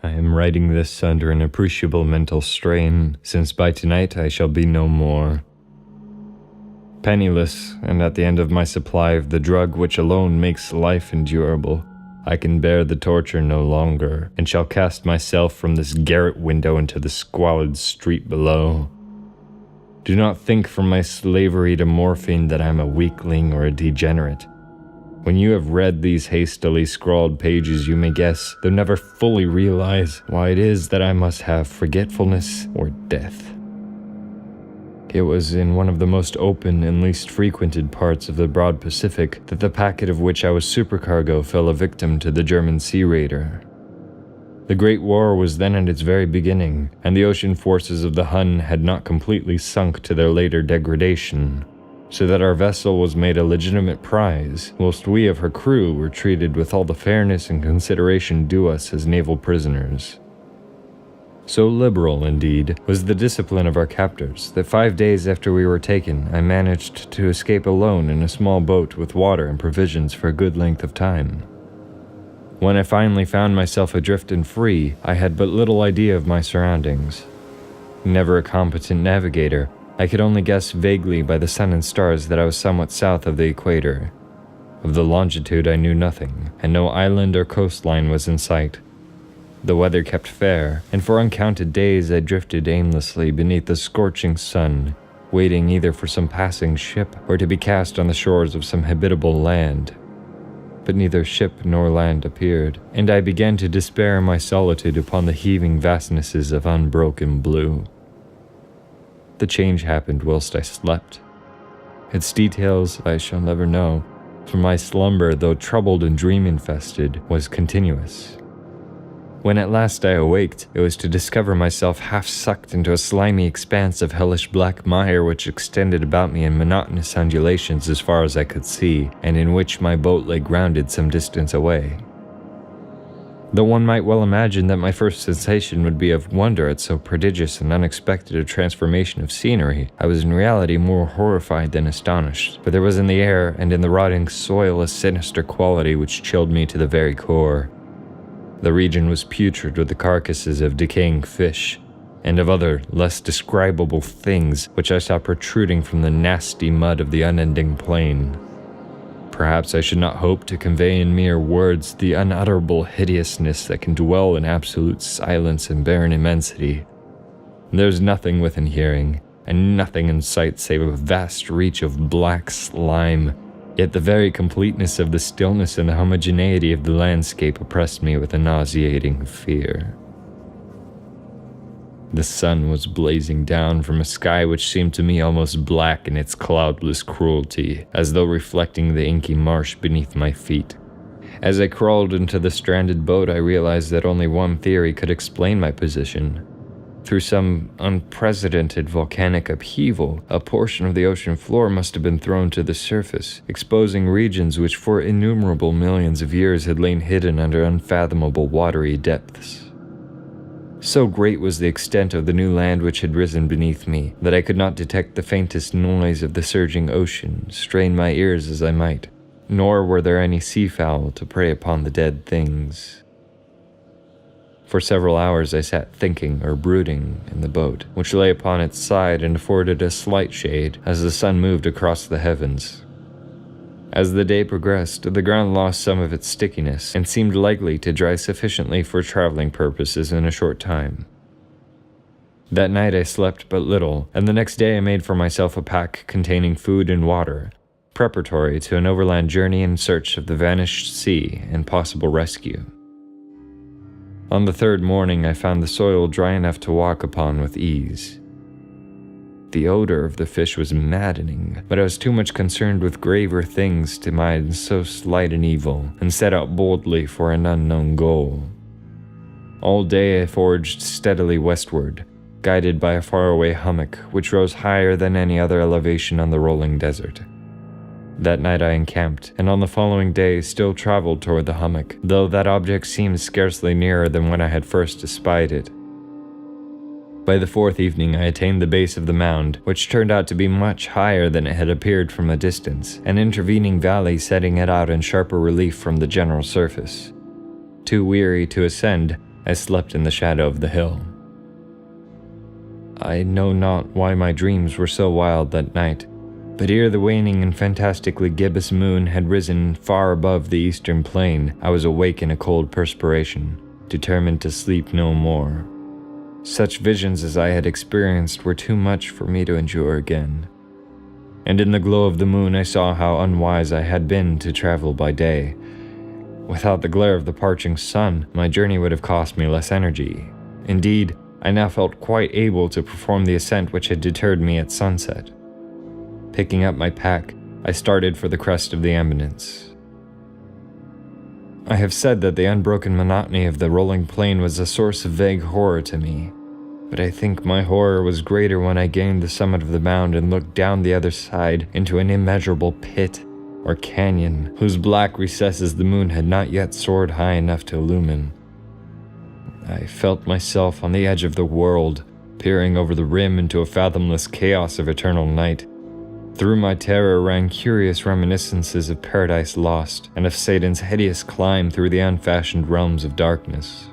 I am writing this under an appreciable mental strain, since by tonight I shall be no more. Penniless, and at the end of my supply of the drug which alone makes life endurable, I can bear the torture no longer, and shall cast myself from this garret window into the squalid street below. Do not think from my slavery to morphine that I am a weakling or a degenerate. When you have read these hastily scrawled pages, you may guess, though never fully realize, why it is that I must have forgetfulness or death. It was in one of the most open and least frequented parts of the broad Pacific that the packet of which I was supercargo fell a victim to the German sea raider. The Great War was then at its very beginning, and the ocean forces of the Hun had not completely sunk to their later degradation, so that our vessel was made a legitimate prize, whilst we of her crew were treated with all the fairness and consideration due us as naval prisoners. So liberal, indeed, was the discipline of our captors that 5 days after we were taken, I managed to escape alone in a small boat with water and provisions for a good length of time. When I finally found myself adrift and free, I had but little idea of my surroundings. Never a competent navigator, I could only guess vaguely by the sun and stars that I was somewhat south of the equator. Of the longitude I knew nothing, and no island or coastline was in sight. The weather kept fair, and for uncounted days I drifted aimlessly beneath the scorching sun, waiting either for some passing ship or to be cast on the shores of some habitable land. But neither ship nor land appeared, and I began to despair in my solitude upon the heaving vastnesses of unbroken blue. The change happened whilst I slept. Its details I shall never know, for my slumber, though troubled and dream-infested, was continuous. When at last I awaked, it was to discover myself half-sucked into a slimy expanse of hellish black mire which extended about me in monotonous undulations as far as I could see, and in which my boat lay grounded some distance away. Though one might well imagine that my first sensation would be of wonder at so prodigious and unexpected a transformation of scenery, I was in reality more horrified than astonished, for there was in the air and in the rotting soil a sinister quality which chilled me to the very core. The region was putrid with the carcasses of decaying fish, and of other, less describable things which I saw protruding from the nasty mud of the unending plain. Perhaps I should not hope to convey in mere words the unutterable hideousness that can dwell in absolute silence and barren immensity. There was nothing within hearing, and nothing in sight save a vast reach of black slime, yet the very completeness of the stillness and the homogeneity of the landscape oppressed me with a nauseating fear. The sun was blazing down from a sky which seemed to me almost black in its cloudless cruelty, as though reflecting the inky marsh beneath my feet. As I crawled into the stranded boat, I realized that only one theory could explain my position. Through some unprecedented volcanic upheaval, a portion of the ocean floor must have been thrown to the surface, exposing regions which for innumerable millions of years had lain hidden under unfathomable watery depths. So great was the extent of the new land which had risen beneath me, that I could not detect the faintest noise of the surging ocean, strain my ears as I might, nor were there any seafowl to prey upon the dead things. For several hours I sat thinking or brooding in the boat, which lay upon its side and afforded a slight shade as the sun moved across the heavens. As the day progressed, the ground lost some of its stickiness and seemed likely to dry sufficiently for traveling purposes in a short time. That night I slept but little, and the next day I made for myself a pack containing food and water, preparatory to an overland journey in search of the vanished sea and possible rescue. On the third morning I found the soil dry enough to walk upon with ease. The odor of the fish was maddening, but I was too much concerned with graver things to mind so slight an evil, and set out boldly for an unknown goal. All day I forged steadily westward, guided by a faraway hummock which rose higher than any other elevation on the rolling desert. That night I encamped, and on the following day still traveled toward the hummock, though that object seemed scarcely nearer than when I had first espied it. By the fourth evening I attained the base of the mound, which turned out to be much higher than it had appeared from a distance, an intervening valley setting it out in sharper relief from the general surface. Too weary to ascend, I slept in the shadow of the hill. I know not why my dreams were so wild that night, but ere the waning and fantastically gibbous moon had risen far above the eastern plain, I was awake in a cold perspiration, determined to sleep no more. Such visions as I had experienced were too much for me to endure again. And in the glow of the moon I saw how unwise I had been to travel by day. Without the glare of the parching sun, my journey would have cost me less energy. Indeed, I now felt quite able to perform the ascent which had deterred me at sunset. Picking up my pack, I started for the crest of the eminence. I have said that the unbroken monotony of the rolling plain was a source of vague horror to me, but I think my horror was greater when I gained the summit of the mound and looked down the other side into an immeasurable pit or canyon whose black recesses the moon had not yet soared high enough to illumine. I felt myself on the edge of the world, peering over the rim into a fathomless chaos of eternal night. Through my terror rang curious reminiscences of Paradise Lost and of Satan's hideous climb through the unfashioned realms of darkness.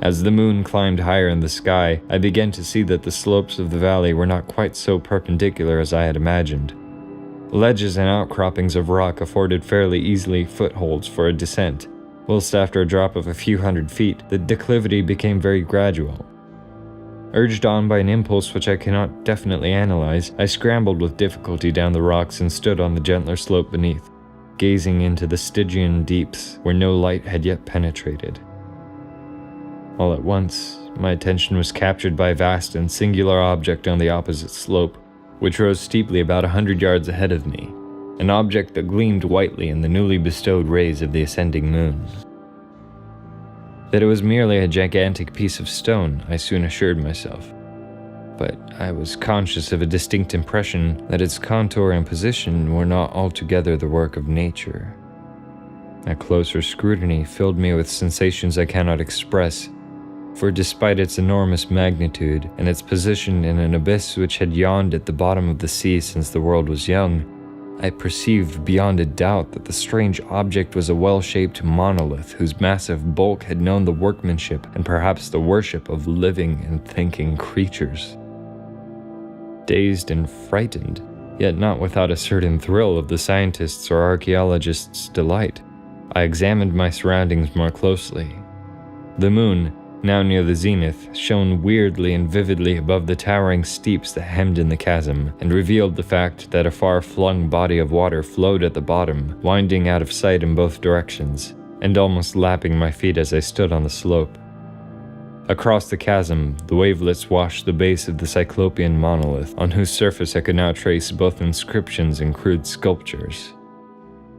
As the moon climbed higher in the sky, I began to see that the slopes of the valley were not quite so perpendicular as I had imagined. Ledges and outcroppings of rock afforded fairly easily footholds for a descent, whilst after a drop of a few hundred feet, the declivity became very gradual. Urged on by an impulse which I cannot definitely analyze, I scrambled with difficulty down the rocks and stood on the gentler slope beneath, gazing into the Stygian deeps where no light had yet penetrated. All at once, my attention was captured by a vast and singular object on the opposite slope, which rose steeply about 100 yards ahead of me, an object that gleamed whitely in the newly bestowed rays of the ascending moon. That it was merely a gigantic piece of stone, I soon assured myself, but I was conscious of a distinct impression that its contour and position were not altogether the work of nature. A closer scrutiny filled me with sensations I cannot express, for despite its enormous magnitude and its position in an abyss which had yawned at the bottom of the sea since the world was young, I perceived beyond a doubt that the strange object was a well-shaped monolith whose massive bulk had known the workmanship and perhaps the worship of living and thinking creatures. Dazed and frightened, yet not without a certain thrill of the scientist's or archaeologist's delight, I examined my surroundings more closely. The moon, now near the zenith, shone weirdly and vividly above the towering steeps that hemmed in the chasm, and revealed the fact that a far-flung body of water flowed at the bottom, winding out of sight in both directions, and almost lapping my feet as I stood on the slope. Across the chasm, the wavelets washed the base of the Cyclopean monolith, on whose surface I could now trace both inscriptions and crude sculptures.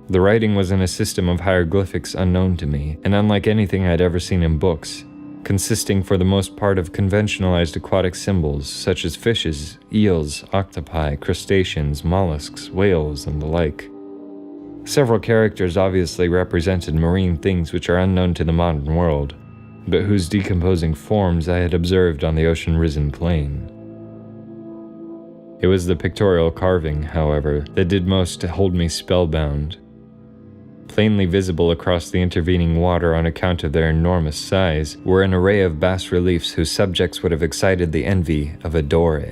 The writing was in a system of hieroglyphics unknown to me, and unlike anything I had ever seen in books, consisting for the most part of conventionalized aquatic symbols such as fishes, eels, octopi, crustaceans, mollusks, whales, and the like. Several characters obviously represented marine things which are unknown to the modern world, but whose decomposing forms I had observed on the ocean-risen plain. It was the pictorial carving, however, that did most to hold me spellbound. Plainly visible across the intervening water on account of their enormous size were an array of bas-reliefs whose subjects would have excited the envy of a Dore.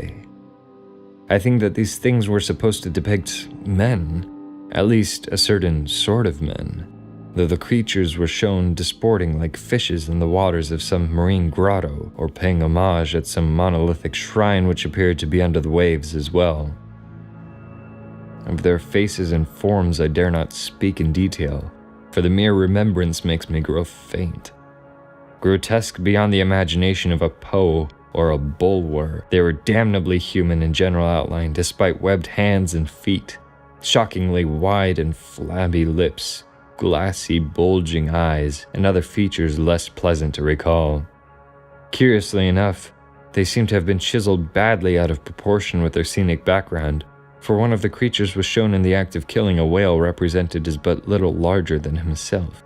I think that these things were supposed to depict men, at least a certain sort of men, though the creatures were shown disporting like fishes in the waters of some marine grotto or paying homage at some monolithic shrine which appeared to be under the waves as well. Of their faces and forms I dare not speak in detail, for the mere remembrance makes me grow faint. Grotesque beyond the imagination of a Poe or a Bulwer, they were damnably human in general outline despite webbed hands and feet, shockingly wide and flabby lips, glassy, bulging eyes, and other features less pleasant to recall. Curiously enough, they seemed to have been chiseled badly out of proportion with their scenic background, for one of the creatures was shown in the act of killing a whale represented as but little larger than himself.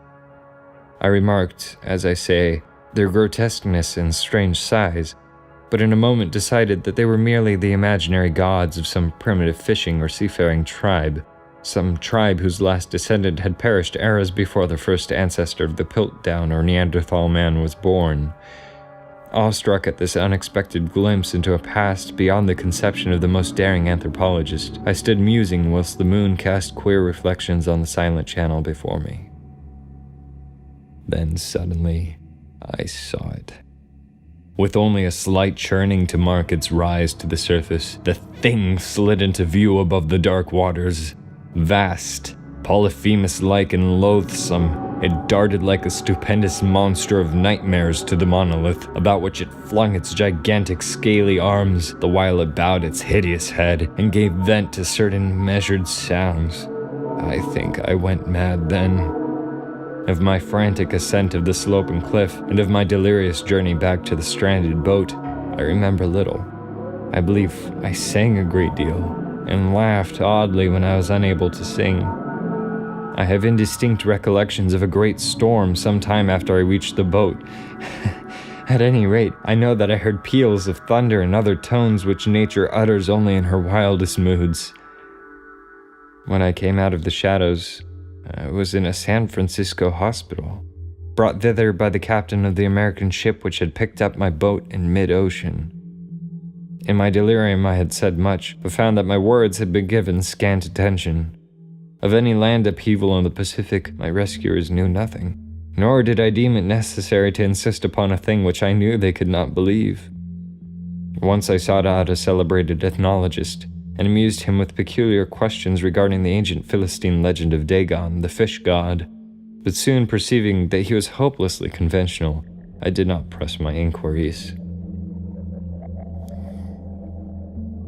I remarked, as I say, their grotesqueness and strange size, but in a moment decided that they were merely the imaginary gods of some primitive fishing or seafaring tribe, Some tribe whose last descendant had perished eras before the first ancestor of the Piltdown or Neanderthal man was born. Awestruck at this unexpected glimpse into a past beyond the conception of the most daring anthropologist, I stood musing whilst the moon cast queer reflections on the silent channel before me. Then suddenly, I saw it. With only a slight churning to mark its rise to the surface, the thing slid into view above the dark waters. Vast, Polyphemus-like and loathsome, it darted like a stupendous monster of nightmares to the monolith, about which it flung its gigantic scaly arms, the while it bowed its hideous head and gave vent to certain measured sounds. I think I went mad then. Of my frantic ascent of the sloping cliff, and of my delirious journey back to the stranded boat, I remember little. I believe I sang a great deal, and laughed oddly when I was unable to sing. I have indistinct recollections of a great storm some time after I reached the boat. At any rate, I know that I heard peals of thunder and other tones which nature utters only in her wildest moods. When I came out of the shadows, I was in a San Francisco hospital, brought thither by the captain of the American ship which had picked up my boat in mid-ocean. In my delirium I had said much, but found that my words had been given scant attention. Of any land upheaval in the Pacific, my rescuers knew nothing, nor did I deem it necessary to insist upon a thing which I knew they could not believe. Once I sought out a celebrated ethnologist, and amused him with peculiar questions regarding the ancient Philistine legend of Dagon, the fish god, but soon perceiving that he was hopelessly conventional, I did not press my inquiries.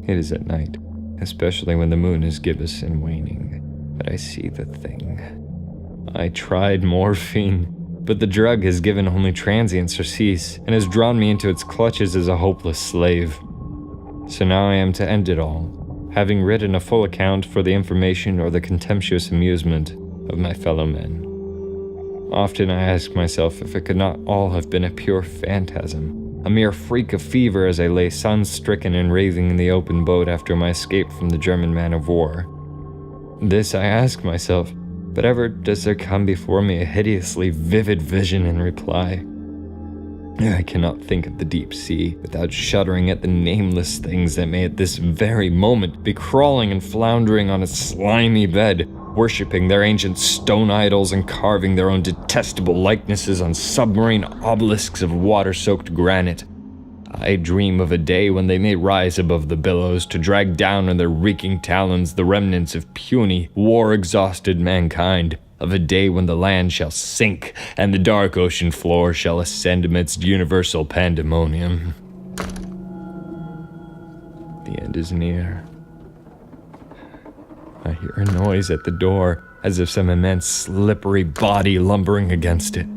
It is at night, especially when the moon is gibbous and waning, that I see the thing. I tried morphine, but the drug has given only transient surcease, and has drawn me into its clutches as a hopeless slave. So now I am to end it all, having written a full account for the information or the contemptuous amusement of my fellow men. Often I ask myself if it could not all have been a pure phantasm, a mere freak of fever as I lay sun-stricken and raving in the open boat after my escape from the German man-of-war. This I ask myself, but ever does there come before me a hideously vivid vision in reply. I cannot think of the deep sea without shuddering at the nameless things that may at this very moment be crawling and floundering on its slimy bed, worshipping their ancient stone idols and carving their own detestable likenesses on submarine obelisks of water-soaked granite. I dream of a day when they may rise above the billows to drag down on their reeking talons the remnants of puny, war-exhausted mankind, of a day when the land shall sink and the dark ocean floor shall ascend amidst universal pandemonium. The end is near. I hear a noise at the door, as if some immense slippery body lumbering against it.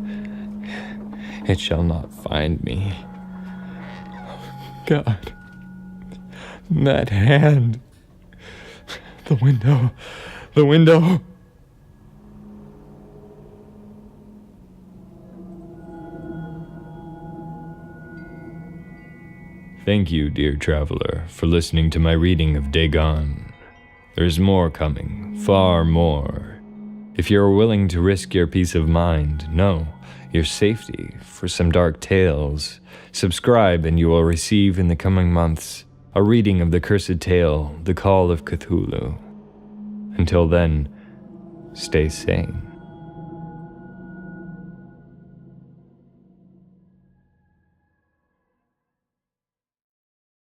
It shall not find me. God, that hand. The window. Thank you, dear traveler, for listening to my reading of Dagon. There's more coming, far more. If you're willing to risk your peace of mind, no, your safety, for some dark tales, subscribe and you will receive in the coming months a reading of the cursed tale, The Call of Cthulhu. Until then, stay sane.